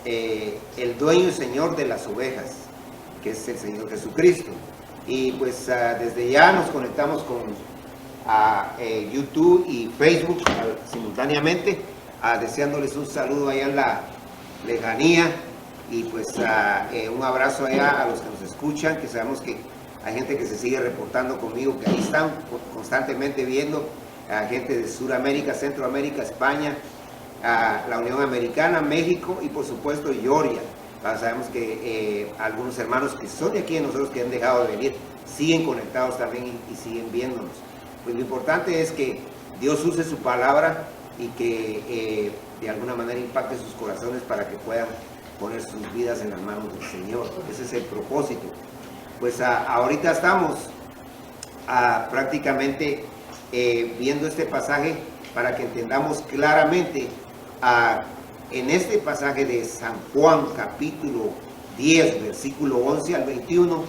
el dueño y señor de las ovejas, que es el Señor Jesucristo. Y pues desde ya nos conectamos con YouTube y Facebook simultáneamente, deseándoles un saludo allá en la lejanía, y pues un abrazo allá a los que nos escuchan, que sabemos que hay gente que se sigue reportando conmigo, que ahí están constantemente viendo, gente de Sudamérica, Centroamérica, España, la Unión Americana, México y por supuesto Georgia. Sabemos que algunos hermanos que son de aquí de nosotros, que han dejado de venir, siguen conectados también y siguen viéndonos. Pues lo importante es que Dios use su palabra y que de alguna manera impacte sus corazones para que puedan poner sus vidas en las manos del Señor. Ese es el propósito. Pues ahorita estamos prácticamente viendo este pasaje para que entendamos claramente en este pasaje de San Juan capítulo 10 versículo 11 al 21,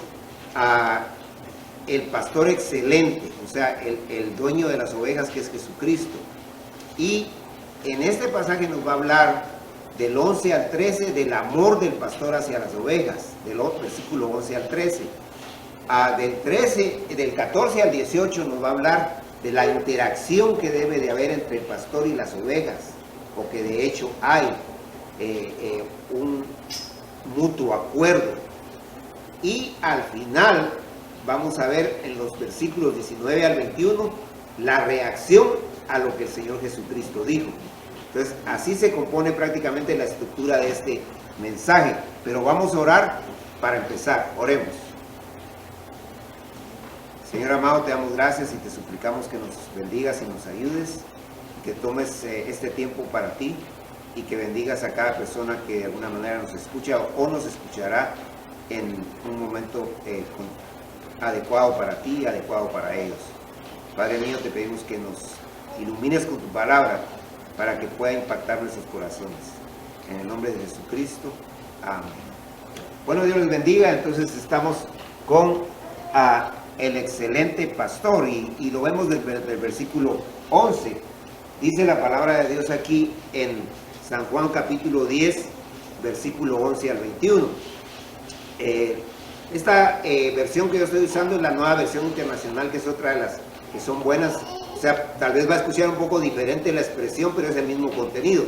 el pastor excelente, o sea, el dueño de las ovejas, que es Jesucristo. Y en este pasaje nos va a hablar del 11 al 13 del amor del pastor hacia las ovejas, del versículo 11 al 13. Del 14 al 18 nos va a hablar de la interacción que debe de haber entre el pastor y las ovejas, o que de hecho hay un mutuo acuerdo. Y al final vamos a ver en los versículos 19 al 21 la reacción a lo que el Señor Jesucristo dijo. Entonces así se compone prácticamente la estructura de este mensaje, pero vamos a orar para empezar. Oremos. Señor amado, te damos gracias y te suplicamos que nos bendigas y nos ayudes, que tomes este tiempo para ti y que bendigas a cada persona que de alguna manera nos escucha o nos escuchará en un momento adecuado para ti y adecuado para ellos. Padre mío, te pedimos que nos ilumines con tu palabra para que pueda impactar nuestros corazones. En el nombre de Jesucristo, amén. Bueno, Dios les bendiga. Entonces estamos con el excelente pastor y lo vemos del versículo 11. Dice la palabra de Dios aquí en San Juan capítulo 10 versículo 11 al 21. Esta versión que yo estoy usando es la Nueva Versión Internacional, que es otra de las que son buenas. O sea, tal vez va a escuchar un poco diferente la expresión, pero es el mismo contenido.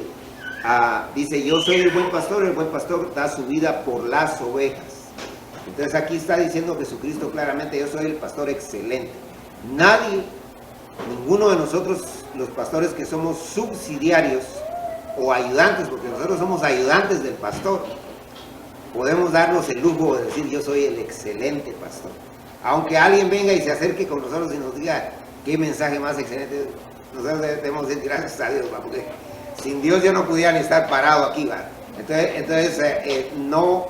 Dice: yo soy el buen pastor da su vida por las ovejas. Entonces aquí está diciendo Jesucristo claramente: yo soy el pastor excelente. Ninguno de nosotros, los pastores que somos subsidiarios o ayudantes, porque nosotros somos ayudantes del pastor, podemos darnos el lujo de decir: yo soy el excelente pastor. Aunque alguien venga y se acerque con nosotros y nos diga: qué mensaje más excelente, nosotros debemos decir gracias a Dios, porque sin Dios yo no pudiera ni estar parado aquí, ¿va? Entonces no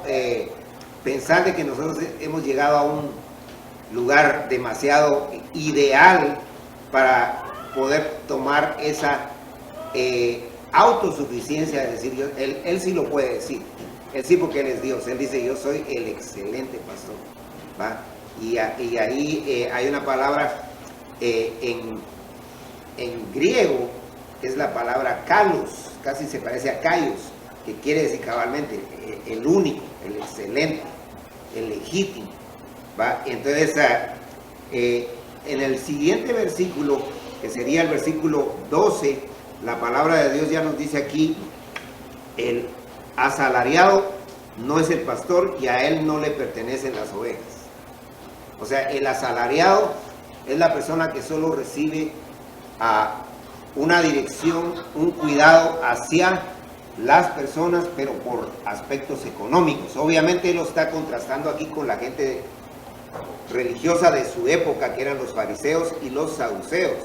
pensar de que nosotros hemos llegado a un lugar demasiado ideal para poder tomar esa autosuficiencia de decir: él sí lo puede decir, él sí, porque él es Dios. Él dice: yo soy el excelente pastor, ¿va? Y ahí hay una palabra en griego, que es la palabra kalos, casi se parece a kaios, que quiere decir cabalmente el único, el excelente, el legítimo, ¿va? Entonces en el siguiente versículo, que sería el versículo 12, la palabra de Dios ya nos dice aquí: el asalariado no es el pastor y a él no le pertenecen las ovejas. O sea, el asalariado es la persona que solo recibe una dirección, un cuidado hacia las personas, pero por aspectos económicos. Obviamente él lo está contrastando aquí con la gente religiosa de su época, que eran los fariseos y los saduceos,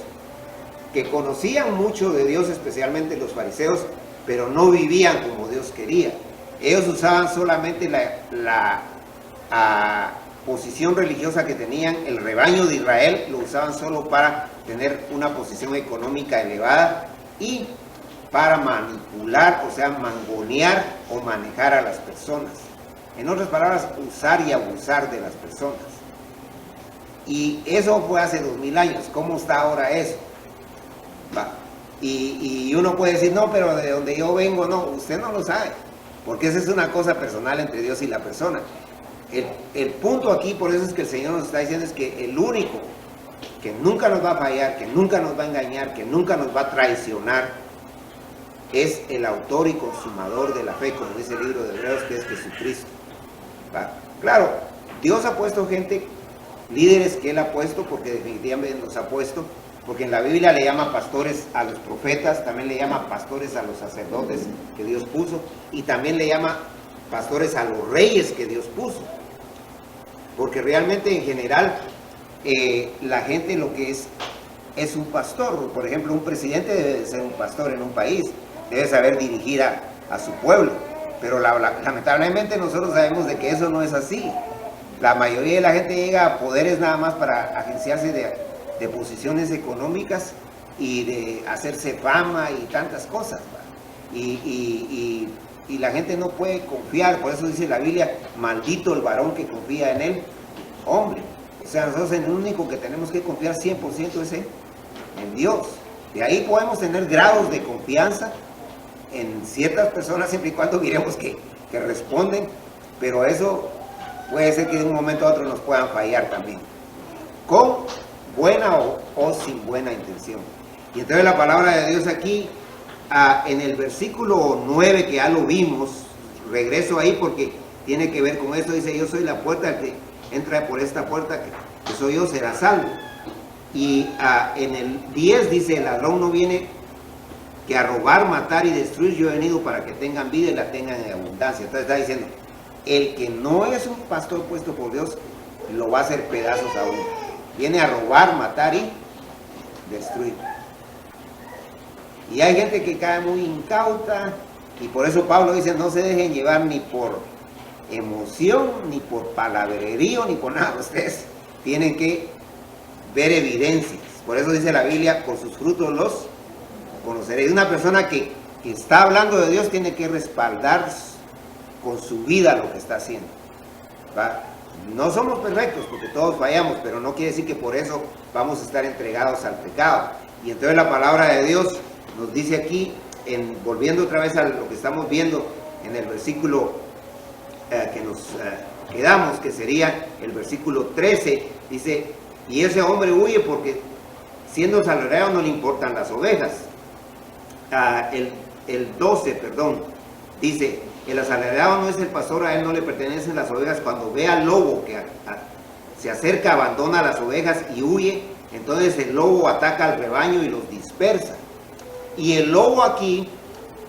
que conocían mucho de Dios, especialmente los fariseos, pero no vivían como Dios quería. Ellos usaban solamente la posición religiosa que tenían, el rebaño de Israel, lo usaban solo para tener una posición económica elevada y para manipular, o sea, mangonear o manejar a las personas. En otras palabras, usar y abusar de las personas. Y eso fue hace 2000 años. ¿Cómo está ahora eso? Y uno puede decir, no, pero de donde yo vengo, no, usted no lo sabe, porque esa es una cosa personal entre Dios y la persona. El punto aquí, por eso es que el Señor nos está diciendo, es que el único que nunca nos va a fallar, que nunca nos va a engañar, que nunca nos va a traicionar, es el autor y consumador de la fe, como dice el libro de Hebreos, que es Jesucristo. ¿Va? Claro, Dios ha puesto gente, líderes que Él ha puesto, porque definitivamente los ha puesto, porque en la Biblia le llama pastores a los profetas, también le llama pastores a los sacerdotes que Dios puso, y también le llama pastores a los reyes que Dios puso. Porque realmente en general la gente lo que es un pastor. Por ejemplo, un presidente debe ser un pastor en un país, debe saber dirigir a su pueblo, pero lamentablemente nosotros sabemos de que eso no es así. La mayoría de la gente llega a poderes nada más para agenciarse de posiciones económicas y de hacerse fama y tantas cosas, ¿va? Y la gente no puede confiar, por eso dice la Biblia, maldito el varón que confía en él, hombre. O sea, nosotros el único que tenemos que confiar 100% es en Dios. De ahí podemos tener grados de confianza en ciertas personas siempre y cuando miremos que responden, pero eso puede ser que de un momento a otro nos puedan fallar también, con buena o sin buena intención. Y entonces la palabra de Dios aquí, en el versículo 9, que ya lo vimos, regreso ahí porque tiene que ver con esto, dice, yo soy la puerta, el que entra por esta puerta, que soy yo, será salvo. Y en el 10 dice, el ladrón no viene que a robar, matar y destruir, yo he venido para que tengan vida y la tengan en abundancia. Entonces está diciendo, el que no es un pastor puesto por Dios, lo va a hacer pedazos a uno. Viene a robar, matar y destruir. Y hay gente que cae muy incauta, y por eso Pablo dice, no se dejen llevar ni por emoción, ni por palabrerío, ni por nada. Ustedes tienen que ver evidencias. Por eso dice la Biblia, por sus frutos los conoceréis. Una persona que está hablando de Dios tiene que respaldar con su vida lo que está haciendo. ¿Va? No somos perfectos porque todos fallamos, pero no quiere decir que por eso vamos a estar entregados al pecado. Y entonces la palabra de Dios nos dice aquí, volviendo otra vez a lo que estamos viendo en el versículo que nos quedamos, que sería el versículo 13, dice, y ese hombre huye porque siendo asalariado no le importan las ovejas. El 12, perdón, dice, el asalariado no es el pastor, a él no le pertenecen las ovejas. Cuando ve al lobo que se acerca, abandona las ovejas y huye, entonces el lobo ataca al rebaño y los dispersa. Y el lobo aquí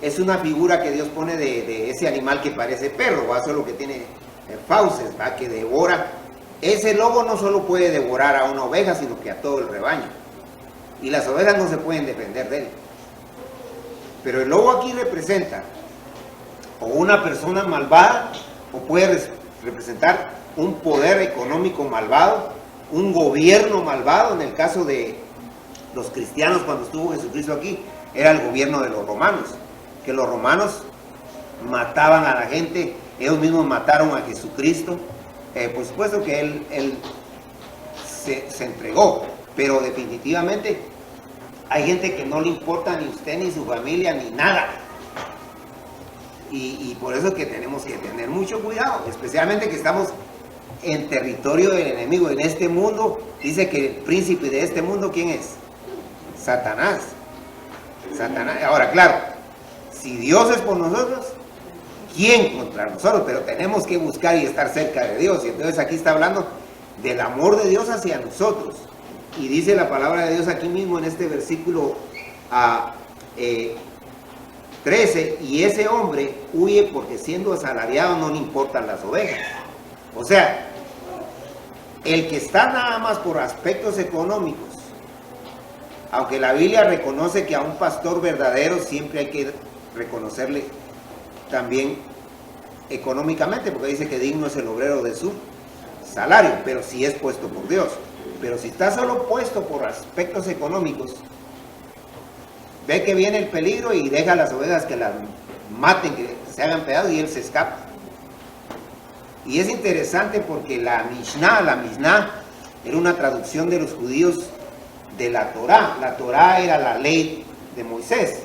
es una figura que Dios pone de ese animal que parece perro, ¿va? Solo que tiene fauces, ¿va? Que devora. Ese lobo no solo puede devorar a una oveja, sino que a todo el rebaño. Y las ovejas no se pueden defender de él. Pero el lobo aquí representa o una persona malvada, o puede representar un poder económico malvado, un gobierno malvado. En el caso de los cristianos, cuando estuvo Jesucristo aquí, era el gobierno de los romanos, que los romanos mataban a la gente, ellos mismos mataron a Jesucristo. Por supuesto que él se entregó, pero definitivamente hay gente que no le importa ni usted, ni su familia, ni nada. Y por eso es que tenemos que tener mucho cuidado, especialmente que estamos en territorio del enemigo. En este mundo, dice que el príncipe de este mundo, ¿quién es? Satanás. Satanás. Ahora, claro, si Dios es por nosotros, ¿quién contra nosotros? Pero tenemos que buscar y estar cerca de Dios. Y entonces aquí está hablando del amor de Dios hacia nosotros. Y dice la palabra de Dios aquí mismo en este versículo 13, y ese hombre huye porque siendo asalariado no le importan las ovejas. O sea, el que está nada más por aspectos económicos, aunque la Biblia reconoce que a un pastor verdadero siempre hay que reconocerle también económicamente, porque dice que digno es el obrero de su salario, pero si es puesto por Dios. Pero si está solo puesto por aspectos económicos, ve que viene el peligro y deja a las ovejas que las maten, que se hagan pedazos, y él se escapa. Y es interesante porque la Mishnah era una traducción de los judíos de la Torá. La Torá era la ley de Moisés.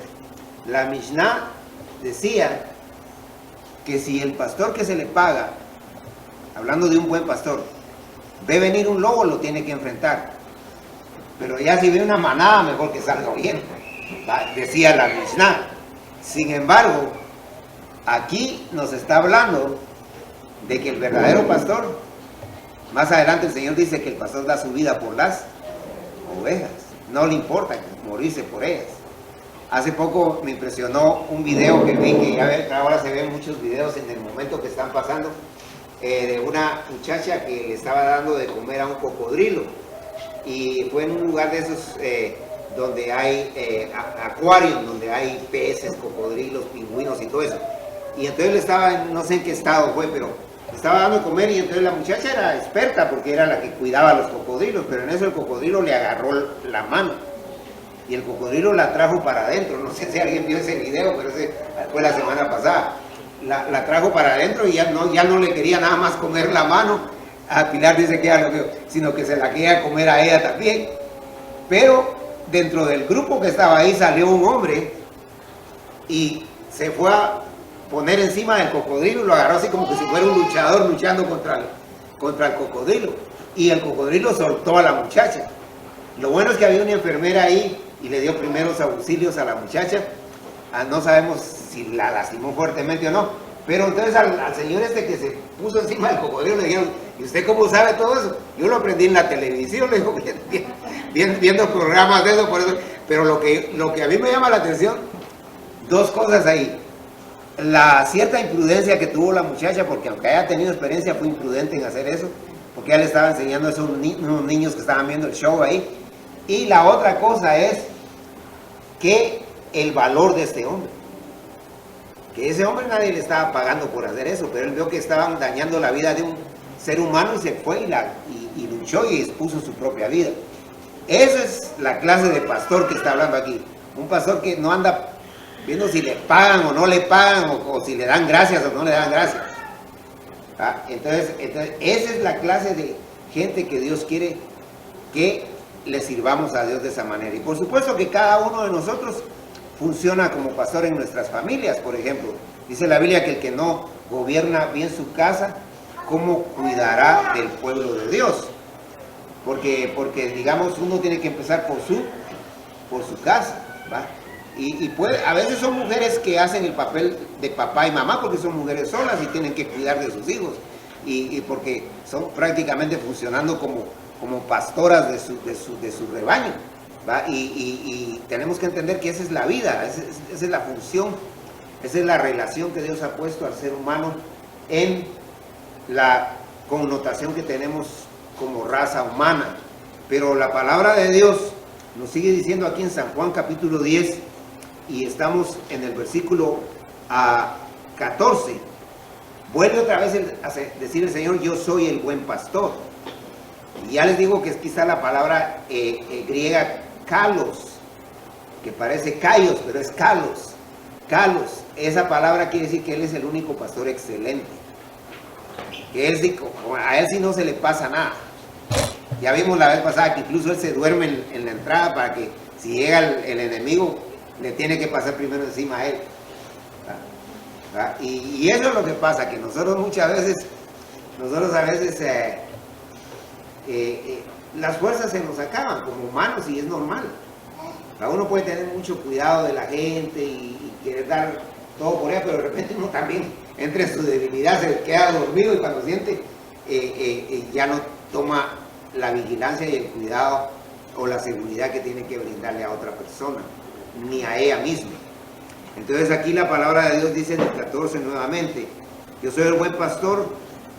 La Mishnah decía que si el pastor que se le paga, hablando de un buen pastor, ve venir un lobo, lo tiene que enfrentar. Pero ya si ve una manada, mejor que salga huyendo, decía la Mishnah. Sin embargo, aquí nos está hablando de que el verdadero pastor, más adelante el Señor dice que el pastor da su vida por las ovejas, no le importa morirse por ellas. Hace poco me impresionó un video que vi, que ya ahora se ven muchos videos en el momento que están pasando, de una muchacha que le estaba dando de comer a un cocodrilo, y fue en un lugar de esos donde hay acuarios, donde hay peces, cocodrilos, pingüinos y todo eso. Y entonces le estaba, no sé en qué estado fue, pero le estaba dando de comer, y entonces la muchacha era experta porque era la que cuidaba a los cocodrilos, pero en eso el cocodrilo le agarró la mano y el cocodrilo la trajo para adentro. No sé si alguien vio ese video, pero ese fue la semana pasada. La trajo para adentro y ya no le quería nada más comer la mano a Pilar, dice que ya lo vio, sino que se la quería comer a ella también. Pero dentro del grupo que estaba ahí salió un hombre y se fue a poner encima del cocodrilo, lo agarró así como que si fuera un luchador luchando contra el cocodrilo, y el cocodrilo soltó a la muchacha. Lo bueno es que había una enfermera ahí y le dio primeros auxilios a la muchacha. No sabemos si la lastimó fuertemente o no, pero entonces al señor este que se puso encima del cocodrilo le dijeron: ¿y usted cómo sabe todo eso? Yo lo aprendí en la televisión, le digo, viendo programas de eso, por eso. Pero lo que a mí me llama la atención, dos cosas ahí: la cierta imprudencia que tuvo la muchacha, porque aunque haya tenido experiencia, fue imprudente en hacer eso, porque ya le estaba enseñando eso a unos niños que estaban viendo el show ahí. Y la otra cosa es que el valor de este hombre, que ese hombre nadie le estaba pagando por hacer eso, pero él vio que estaban dañando la vida de un ser humano y se fue y luchó y expuso su propia vida. Esa es la clase de pastor que está hablando aquí. Un pastor que no anda viendo si le pagan o no le pagan, o si le dan gracias o no le dan gracias. Entonces esa es la clase de gente que Dios quiere que le sirvamos a Dios de esa manera. Y por supuesto que cada uno de nosotros funciona como pastor en nuestras familias. Por ejemplo, dice la Biblia que el que no gobierna bien su casa, ¿cómo cuidará del pueblo de Dios? Porque digamos, uno tiene que empezar por su casa, ¿va? Y a veces son mujeres que hacen el papel de papá y mamá, porque son mujeres solas y tienen que cuidar de sus hijos, y porque son prácticamente funcionando como pastoras de su rebaño, ¿va? Y tenemos que entender que esa es la vida, esa es la función, esa es la relación que Dios ha puesto al ser humano en la connotación que tenemos como raza humana. Pero la palabra de Dios nos sigue diciendo aquí en San Juan capítulo 10, y estamos en el versículo 14. Vuelve otra vez a decir el Señor: yo soy el buen pastor. Y ya les digo que aquí está la palabra griega kalos, que parece kaios, pero es kalos. Kalos, esa palabra quiere decir que Él es el único pastor excelente, que a Él sí no se le pasa nada. Ya vimos la vez pasada que incluso Él se duerme en la entrada para que si llega el enemigo le tiene que pasar primero encima a Él. Y eso es lo que pasa, que nosotros a veces las fuerzas se nos acaban como humanos, y es normal. Uno puede tener mucho cuidado de la gente y querer dar todo por ella, pero de repente uno también, entre su debilidad, se queda dormido, y cuando siente ya no toma la vigilancia y el cuidado o la seguridad que tiene que brindarle a otra persona, ni a ella misma. Entonces aquí la palabra de Dios dice en el 14 nuevamente: yo soy el buen pastor,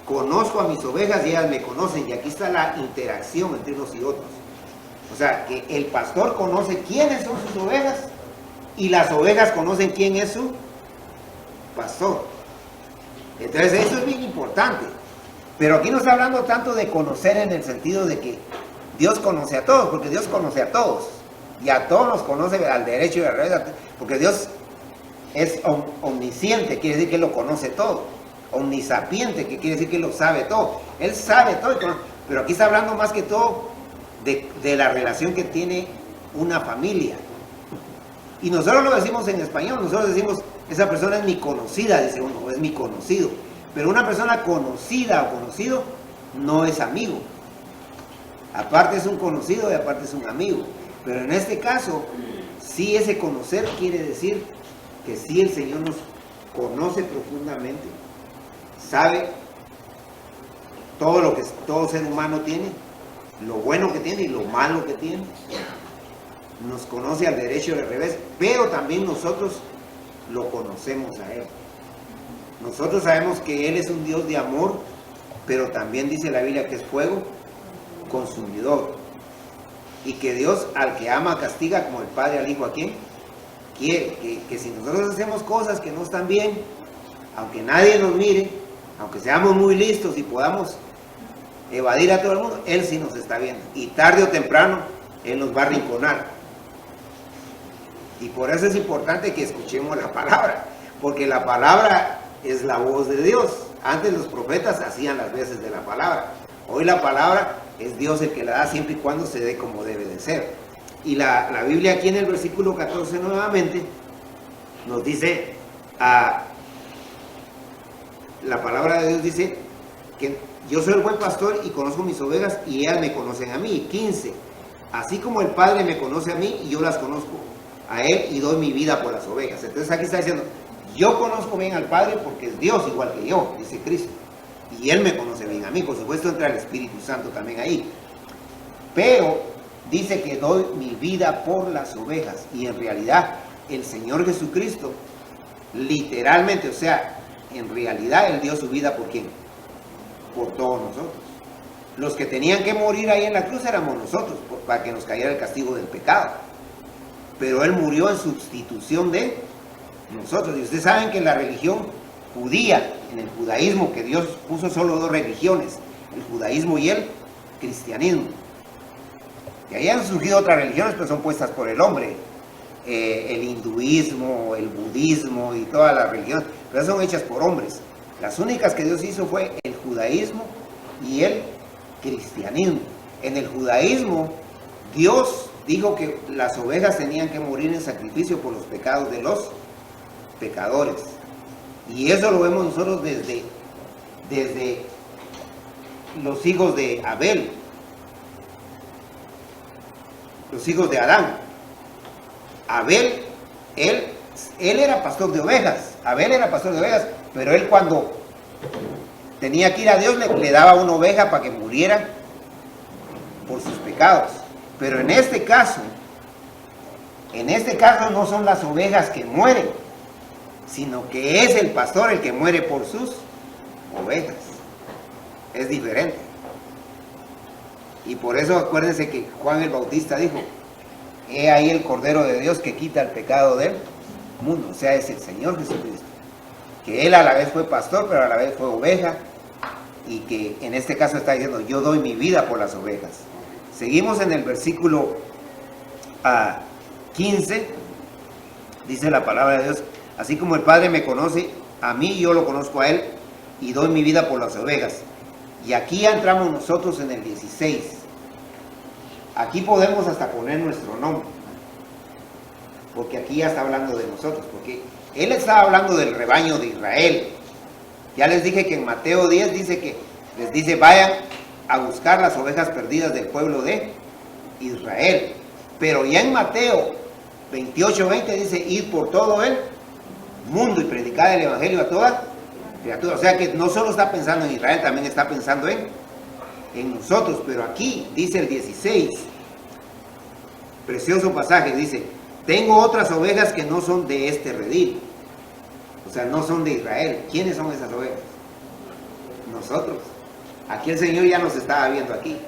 conozco a mis ovejas y ellas me conocen. Y aquí está la interacción entre unos y otros. O sea, que el pastor conoce quiénes son sus ovejas, y las ovejas conocen quién es su pastor. Entonces eso es bien importante. Pero aquí no está hablando tanto de conocer en el sentido de que Dios conoce a todos, porque Dios conoce a todos, y a todos nos conoce al derecho y al revés, porque Dios es omnisciente, quiere decir que lo conoce todo. Omnisapiente, que quiere decir que lo sabe todo. Él sabe todo, pero aquí está hablando más que todo de la relación que tiene una familia. Y nosotros lo decimos en español, nosotros decimos, esa persona es mi conocida, dice uno, o es mi conocido. Pero una persona conocida o conocido no es amigo. Aparte es un conocido y aparte es un amigo. Pero en este caso, sí, ese conocer quiere decir que sí, el Señor nos conoce profundamente, sabe todo lo que todo ser humano tiene, lo bueno que tiene y lo malo que tiene. Nos conoce al derecho y al revés, pero también nosotros lo conocemos a Él. Nosotros sabemos que Él es un Dios de amor, pero también dice la Biblia que es fuego consumidor. Y que Dios al que ama castiga, como el Padre al Hijo. ¿A quién? Quiere que si nosotros hacemos cosas que no están bien, aunque nadie nos mire, aunque seamos muy listos y podamos evadir a todo el mundo, Él sí nos está viendo. Y tarde o temprano, Él nos va a arrinconar. Y por eso es importante que escuchemos la palabra, porque la palabra es la voz de Dios. Antes los profetas hacían las veces de la palabra. Hoy la palabra es Dios el que la da, siempre y cuando se dé como debe de ser. Y la Biblia aquí en el versículo 14 nuevamente nos dice, la palabra de Dios dice que yo soy el buen pastor y conozco mis ovejas y ellas me conocen a mí. 15, así como el Padre me conoce a mí y yo las conozco a Él y doy mi vida por las ovejas. Entonces aquí está diciendo, yo conozco bien al Padre porque es Dios igual que yo, dice Cristo. Y Él me conoce bien a mí, por supuesto entra el Espíritu Santo también ahí. Pero dice que doy mi vida por las ovejas. Y en realidad el Señor Jesucristo, literalmente, o sea, en realidad Él dio su vida ¿por quién? Por todos nosotros. Los que tenían que morir ahí en la cruz éramos nosotros, para que nos cayera el castigo del pecado. Pero Él murió en sustitución de nosotros. Y ustedes saben que en la religión judía, en el judaísmo, que Dios puso solo dos religiones, el judaísmo y el cristianismo. Y ahí han surgido otras religiones, pero son puestas por el hombre. El hinduismo, el budismo y todas las religiones, pero son hechas por hombres. Las únicas que Dios hizo fue el judaísmo y el cristianismo. En el judaísmo, Dios dijo que las ovejas tenían que morir en sacrificio por los pecados de los pecadores. Y eso lo vemos nosotros desde los hijos de Abel, los hijos de Adán. Abel, él era pastor de ovejas, Abel era pastor de ovejas, pero él cuando tenía que ir a Dios le daba una oveja para que muriera por sus pecados. Pero en este caso no son las ovejas que mueren, sino que es el pastor el que muere por sus ovejas. Es diferente. Y por eso acuérdense que Juan el Bautista dijo, he ahí el Cordero de Dios que quita el pecado del mundo. O sea, es el Señor Jesucristo. Que Él a la vez fue pastor, pero a la vez fue oveja. Y que en este caso está diciendo, yo doy mi vida por las ovejas. Seguimos en el versículo 15. Dice la palabra de Dios, así como el Padre me conoce a mí, yo lo conozco a Él y doy mi vida por las ovejas. Y aquí ya entramos nosotros en el 16. Aquí podemos hasta poner nuestro nombre, porque aquí ya está hablando de nosotros, porque Él está hablando del rebaño de Israel. Ya les dije que en Mateo 10 dice que les dice, vayan a buscar las ovejas perdidas del pueblo de Israel. Pero ya en Mateo 28:20 dice, id por todo el mundo y predicad el evangelio a toda criatura. O sea que no solo está pensando en Israel, también está pensando en nosotros. Pero aquí dice el 16, precioso pasaje, dice, tengo otras ovejas que no son de este redil. O sea, no son de Israel. ¿Quiénes son esas ovejas? Nosotros. Aquí el Señor ya nos estaba viendo aquí.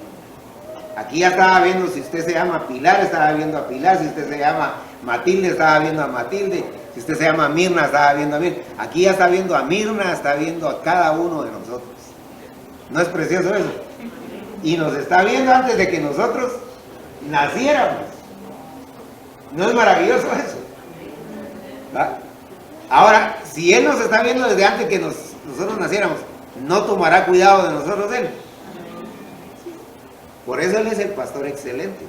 Aquí ya estaba viendo, si usted se llama Pilar, estaba viendo a Pilar. Si usted se llama Matilde, estaba viendo a Matilde. Si usted se llama Mirna, estaba viendo a Mirna. Aquí ya está viendo a Mirna, está viendo a cada uno de nosotros. ¿No es precioso eso? Y nos está viendo antes de que nosotros naciéramos. ¿No es maravilloso eso? ¿Va? Ahora, si Él nos está viendo desde antes que nosotros naciéramos, ¿no tomará cuidado de nosotros Él? Por eso Él es el pastor excelente.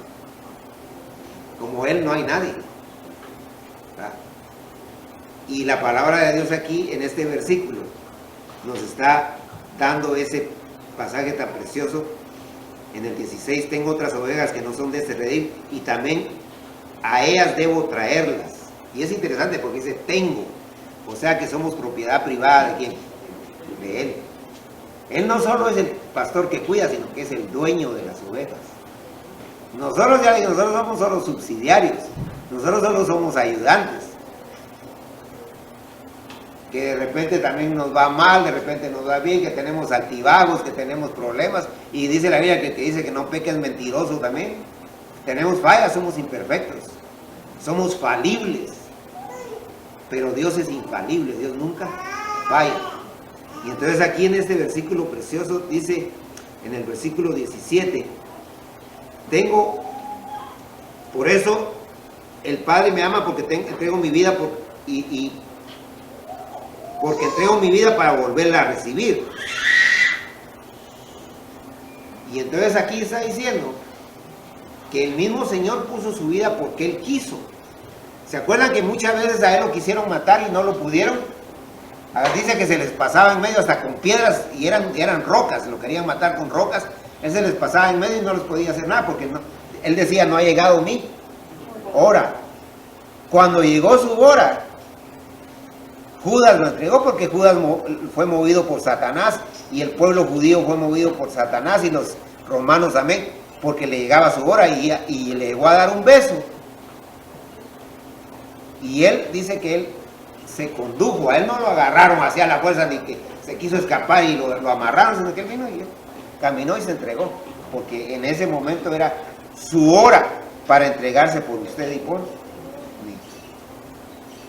Como Él no hay nadie. Y la palabra de Dios aquí, en este versículo, nos está dando ese pasaje tan precioso. En el 16, tengo otras ovejas que no son de este redil, y también a ellas debo traerlas. Y es interesante porque dice tengo, o sea que somos propiedad privada de ¿quién? De Él. Él no solo es el pastor que cuida, sino que es el dueño de las ovejas. Nosotros somos solo subsidiarios, nosotros solo somos ayudantes. Que de repente también nos va mal, de repente nos va bien, que tenemos altibajos, que tenemos problemas, y dice la Biblia que dice que no peques mentiroso también. Tenemos fallas, somos imperfectos, somos falibles, pero Dios es infalible, Dios nunca falla. Y entonces aquí en este versículo precioso dice, en el versículo 17, por eso el Padre me ama porque entrego mi vida porque entrego mi vida para volverla a recibir. Y entonces aquí está diciendo que el mismo Señor puso su vida porque Él quiso. ¿Se acuerdan que muchas veces a Él lo quisieron matar y no lo pudieron? Dice que se les pasaba en medio hasta con piedras y eran rocas, lo querían matar con rocas. Él se les pasaba en medio y no les podía hacer nada porque Él decía, no ha llegado mi hora. Cuando llegó su hora, Judas lo entregó porque Judas fue movido por Satanás, y el pueblo judío fue movido por Satanás, y los romanos también, porque le llegaba su hora y le llegó a dar un beso. Y él dice que él se condujo, a él no lo agarraron hacia la fuerza ni que se quiso escapar y lo amarraron, sino que él vino y caminó y se entregó, porque en ese momento era su hora para entregarse por usted y por mí.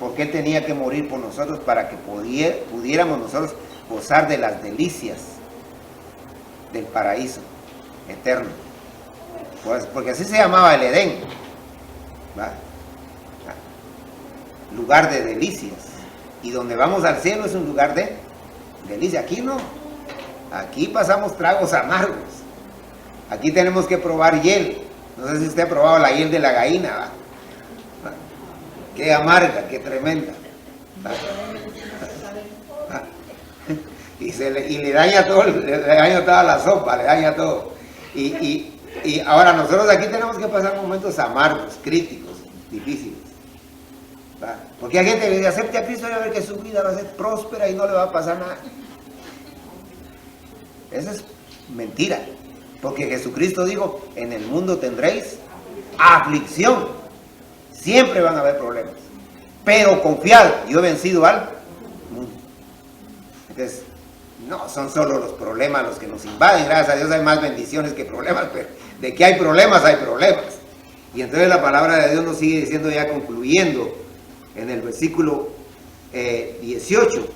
Porque Él tenía que morir por nosotros para que pudiéramos nosotros gozar de las delicias del paraíso eterno. Pues, porque así se llamaba el Edén, ¿va? Lugar de delicias. Y donde vamos al cielo es un lugar de delicias. Aquí no. Aquí pasamos tragos amargos. Aquí tenemos que probar hiel. No sé si usted ha probado la hiel de la gallina, ¿va? Qué amarga, qué tremenda. Y le daña todo, le daña toda la sopa, le daña todo. Y ahora nosotros aquí tenemos que pasar momentos amargos, críticos, difíciles. ¿Va? Porque hay gente que dice, acepte a Cristo y va a ver que su vida va a ser próspera y no le va a pasar nada. Esa es mentira. Porque Jesucristo dijo, en el mundo tendréis aflicción. Siempre van a haber problemas. Pero confiad, yo he vencido al mundo. Entonces, no son solo los problemas los que nos invaden. Gracias a Dios hay más bendiciones que problemas, pero de que hay problemas, hay problemas. Y entonces la palabra de Dios nos sigue diciendo, ya concluyendo, en el versículo 18,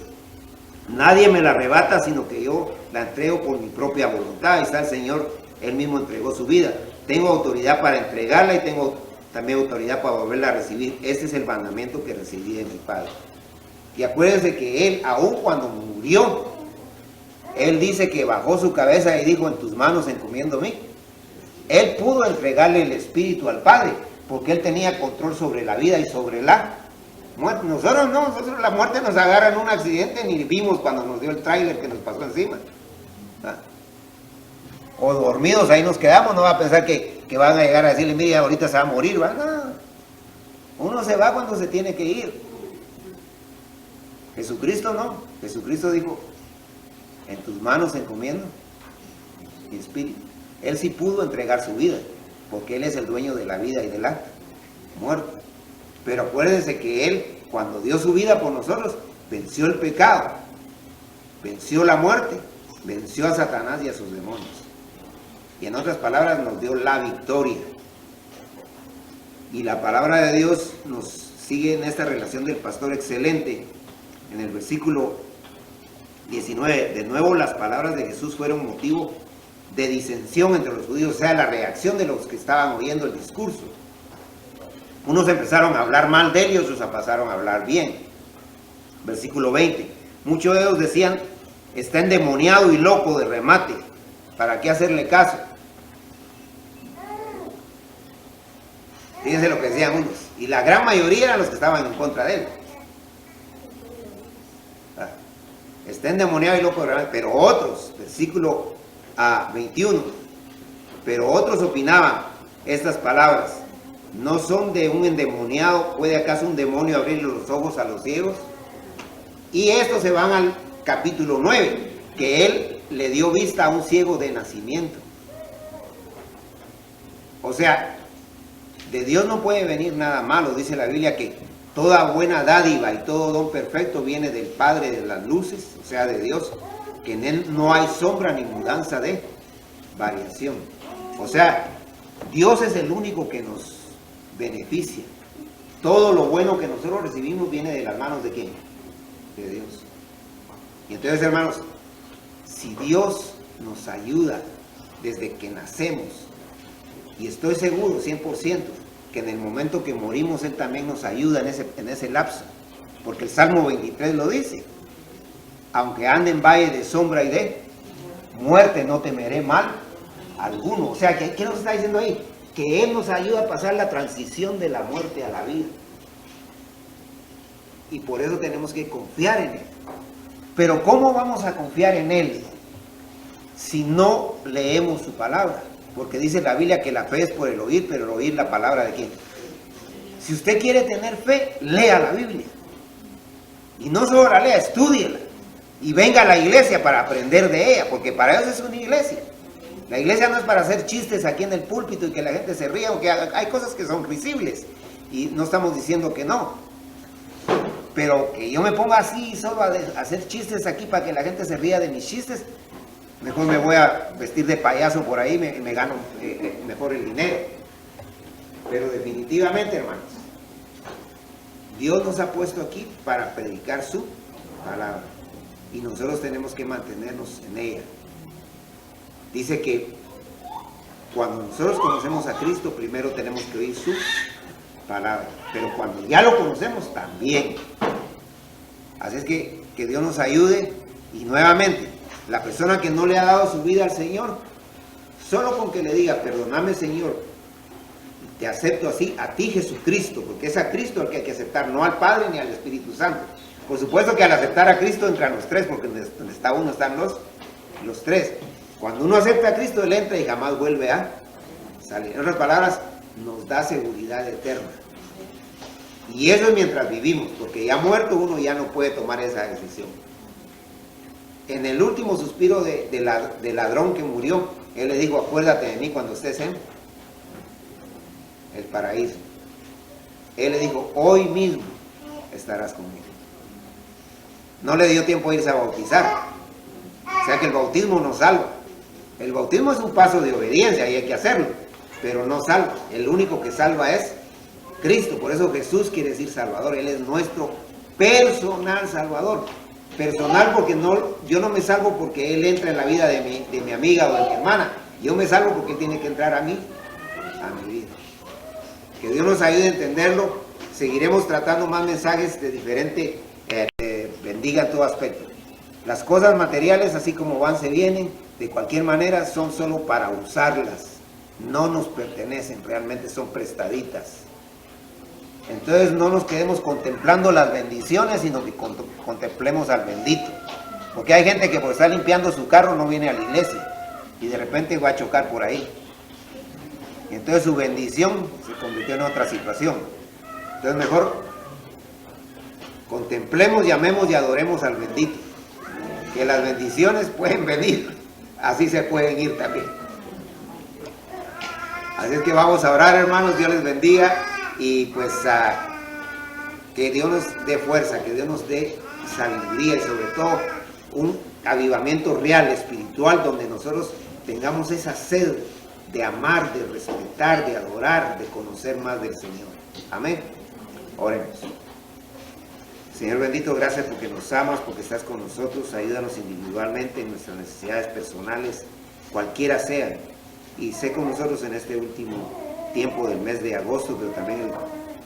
nadie me la arrebata, sino que yo la entrego por mi propia voluntad. Ahí está el Señor, Él mismo entregó su vida. Tengo autoridad para entregarla y tengo también autoridad para volverla a recibir. Este es el mandamiento que recibí de mi Padre. Y acuérdense que Él, aun cuando murió, Él dice que bajó su cabeza y dijo, en tus manos encomiendo mí. Él pudo entregarle el Espíritu al Padre, porque Él tenía control sobre la vida y sobre la muerte. Nosotros no, nosotros la muerte nos agarra en un accidente, ni vimos cuando nos dio el tráiler que nos pasó encima. O dormidos ahí nos quedamos, no va a pensar que van a llegar a decirle, mira, ahorita se va a morir, ¿va? No. Uno se va cuando se tiene que ir. Jesucristo no. Jesucristo dijo, en tus manos encomiendo mi espíritu. Él sí pudo entregar su vida, porque Él es el dueño de la vida y de la muerte. Pero acuérdense que Él, cuando dio su vida por nosotros, venció el pecado, venció la muerte, venció a Satanás y a sus demonios. Y en otras palabras, nos dio la victoria. Y la palabra de Dios nos sigue en esta relación del pastor excelente. En el versículo 19, de nuevo las palabras de Jesús fueron motivo de disensión entre los judíos, o sea, la reacción de los que estaban oyendo el discurso. Unos empezaron a hablar mal de él y otros pasaron a hablar bien. Versículo 20, muchos de ellos decían, está endemoniado y loco de remate, ¿para qué hacerle caso? Fíjense lo que decían unos. Y la gran mayoría eran los que estaban en contra de él. Está endemoniado y loco, pero otros, versículo 21, pero otros opinaban estas palabras: ¿no son de un endemoniado? ¿Puede acaso un demonio abrirle los ojos a los ciegos? Y estos se van al capítulo 9, que él le dio vista a un ciego de nacimiento. O sea, de Dios no puede venir nada malo. Dice la Biblia que toda buena dádiva y todo don perfecto viene del Padre de las luces, o sea, de Dios, que en él no hay sombra ni mudanza de variación. O sea, Dios es el único que nos beneficia. Todo lo bueno que nosotros recibimos viene de las manos de ¿quién? De Dios. Y entonces, hermanos, si Dios nos ayuda desde que nacemos, y estoy seguro 100% que en el momento que morimos Él también nos ayuda en ese lapso, porque el Salmo 23 lo dice: aunque ande en valle de sombra y de muerte, no temeré mal alguno. O sea, ¿qué nos está diciendo ahí? Que Él nos ayuda a pasar la transición de la muerte a la vida. Y por eso tenemos que confiar en Él. Pero ¿cómo vamos a confiar en Él si no leemos su palabra? Porque dice la Biblia que la fe es por el oír, pero el oír la palabra de ¿quién? Si usted quiere tener fe, lea la Biblia. Y no solo la lea, estúdiela. Y venga a la iglesia para aprender de ella, porque para eso es una iglesia. La iglesia no es para hacer chistes aquí en el púlpito y que la gente se ría, porque hay cosas que son risibles. Y no estamos diciendo que no. Pero que yo me ponga así solo a hacer chistes aquí para que la gente se ría de mis chistes, mejor me voy a vestir de payaso por ahí y me gano mejor el dinero. Pero definitivamente, hermanos, Dios nos ha puesto aquí para predicar su palabra. Y nosotros tenemos que mantenernos en ella. Dice que cuando nosotros conocemos a Cristo, primero tenemos que oír su palabra. Pero cuando ya lo conocemos, también. Así es que Dios nos ayude. Y nuevamente, la persona que no le ha dado su vida al Señor, solo con que le diga: perdóname, Señor, te acepto así, a ti, Jesucristo, porque es a Cristo al que hay que aceptar, no al Padre ni al Espíritu Santo. Por supuesto que al aceptar a Cristo entran los tres, porque donde está uno están los tres. Cuando uno acepta a Cristo, Él entra y jamás vuelve a salir. En otras palabras, nos da seguridad eterna. Y eso es mientras vivimos, porque ya muerto uno ya no puede tomar esa decisión. En el último suspiro del ladrón que murió, Él le dijo: acuérdate de mí cuando estés en el paraíso. Él le dijo: hoy mismo estarás conmigo. No le dio tiempo a irse a bautizar. O sea que el bautismo no salva. El bautismo es un paso de obediencia y hay que hacerlo, pero no salva. El único que salva es Cristo. Por eso Jesús quiere decir Salvador. Él es nuestro personal Salvador. Personal porque yo no me salvo porque Él entra en la vida de mi amiga o de mi hermana. Yo me salvo porque Él tiene que entrar a mi vida. Que Dios nos ayude a entenderlo. Seguiremos tratando más mensajes de diferente, bendiga en todo aspecto. Las cosas materiales, así como van, se vienen, de cualquier manera son solo para usarlas. No nos pertenecen, realmente son prestaditas. Entonces no nos quedemos contemplando las bendiciones, sino que contemplemos al bendito. Porque hay gente que por estar limpiando su carro no viene a la iglesia y de repente va a chocar por ahí. Y entonces su bendición se convirtió en otra situación. Entonces mejor contemplemos, llamemos y adoremos al bendito. Que las bendiciones pueden venir, así se pueden ir también. Así es que vamos a orar, hermanos. Dios les bendiga. Y pues que Dios nos dé fuerza, que Dios nos dé sabiduría y sobre todo un avivamiento real, espiritual, donde nosotros tengamos esa sed de amar, de respetar, de adorar, de conocer más del Señor. Amén. Oremos. Señor bendito, gracias porque nos amas, porque estás con nosotros. Ayúdanos individualmente en nuestras necesidades personales, cualquiera sean. Y sé con nosotros en este último tiempo del mes de agosto, pero también el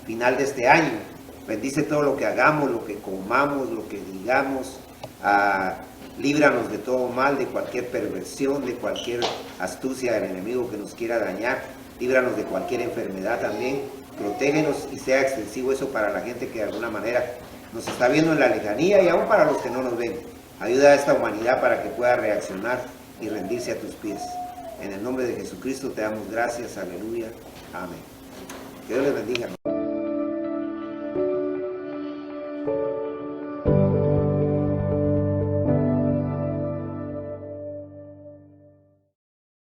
final de este año. Bendice todo lo que hagamos, lo que comamos, lo que digamos. Líbranos de todo mal, de cualquier perversión, de cualquier astucia del enemigo que nos quiera dañar. Líbranos de cualquier enfermedad también. Protégenos y sea extensivo eso para la gente que de alguna manera nos está viendo en la lejanía y aún para los que no nos ven. Ayuda a esta humanidad para que pueda reaccionar y rendirse a tus pies. En el nombre de Jesucristo te damos gracias, aleluya, amén. Que Dios les bendiga.